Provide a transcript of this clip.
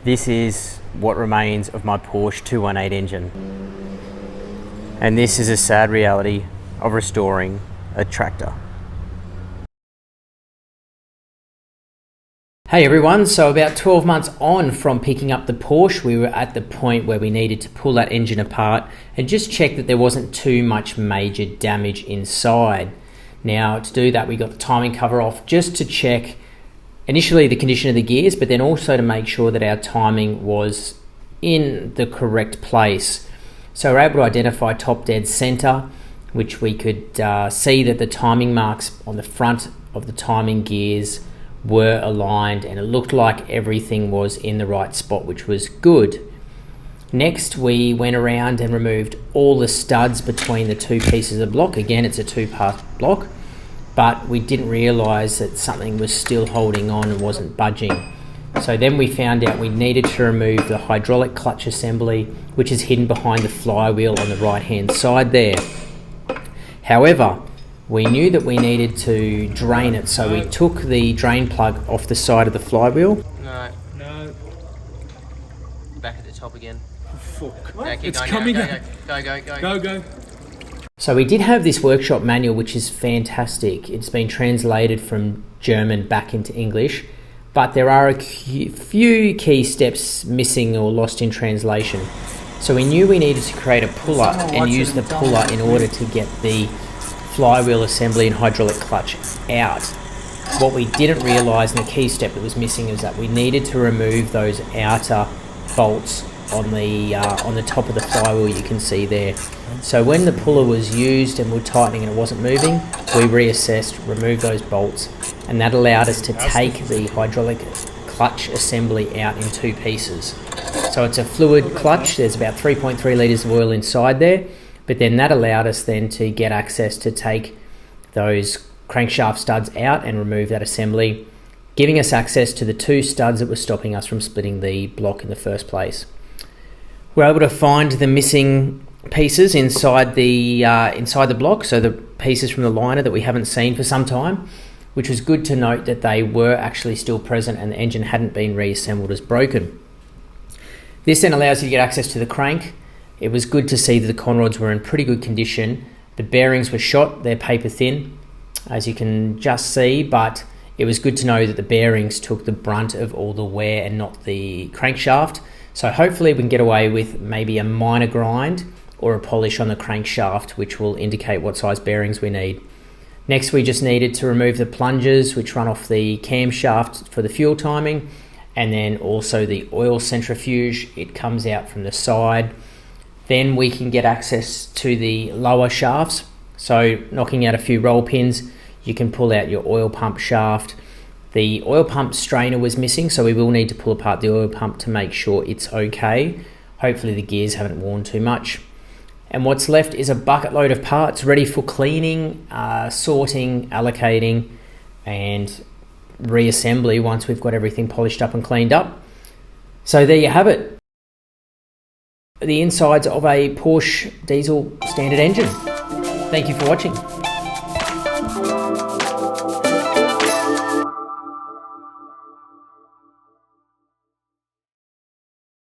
This is what remains of my Porsche 218 engine. And this is a sad reality of restoring a tractor. Hey everyone, so about 12 months on from picking up the Porsche, we were at the point where we needed to pull that engine apart and just check that there wasn't too much major damage inside. Now to do that, we got the timing cover off just to check initially the condition of the gears, but then also to make sure that our timing was in the correct place. So we're able to identify top dead center, which we could see that the timing marks on the front of the timing gears were aligned, and it looked like everything was in the right spot, which was good. Next, we went around and removed all the studs between the two pieces of block. Again, it's a two-part block, but we didn't realize that something was still holding on and wasn't budging. So then we found out we needed to remove the hydraulic clutch assembly, which is hidden behind the flywheel on the right-hand side there. However, we knew that we needed to drain it, so we took the drain plug off the side of the flywheel. No. Back at the top again. Fuck. No, It's coming out. Go. So we did have this workshop manual, which is fantastic. It's been translated from German back into English, but there are a few key steps missing or lost in translation. So we knew we needed to create a puller and use the puller in order to get the flywheel assembly and hydraulic clutch out. What we didn't realize, and the key step that was missing, is that we needed to remove those outer bolts on the top of the flywheel you can see there. So when the puller was used and we're tightening and it wasn't moving, we reassessed, removed those bolts, and that allowed us to take the hydraulic clutch assembly out in two pieces. So it's a fluid clutch, there's about 3.3 litres of oil inside there, but then that allowed us then to get access to take those crankshaft studs out and remove that assembly, giving us access to the two studs that were stopping us from splitting the block in the first place. We're able to find the missing pieces inside the block, so the pieces from the liner that we haven't seen for some time, which was good to note that they were actually still present and the engine hadn't been reassembled as broken. This then allows you to get access to the crank. It was good to see that the conrods were in pretty good condition. The bearings were shot, they're paper thin, as you can just see, but it was good to know that the bearings took the brunt of all the wear and not the crankshaft. So hopefully we can get away with maybe a minor grind or a polish on the crankshaft, which will indicate what size bearings we need. Next, we just needed to remove the plungers, which run off the camshaft for the fuel timing, and then also the oil centrifuge. It comes out from the side. Then we can get access to the lower shafts. So knocking out a few roll pins, you can pull out your oil pump shaft. The oil pump strainer was missing, so we will need to pull apart the oil pump to make sure it's okay. Hopefully the gears haven't worn too much. And what's left is a bucket load of parts ready for cleaning, sorting, allocating, and reassembly once we've got everything polished up and cleaned up. So there you have it. The insides of a Porsche diesel standard engine. Thank you for watching.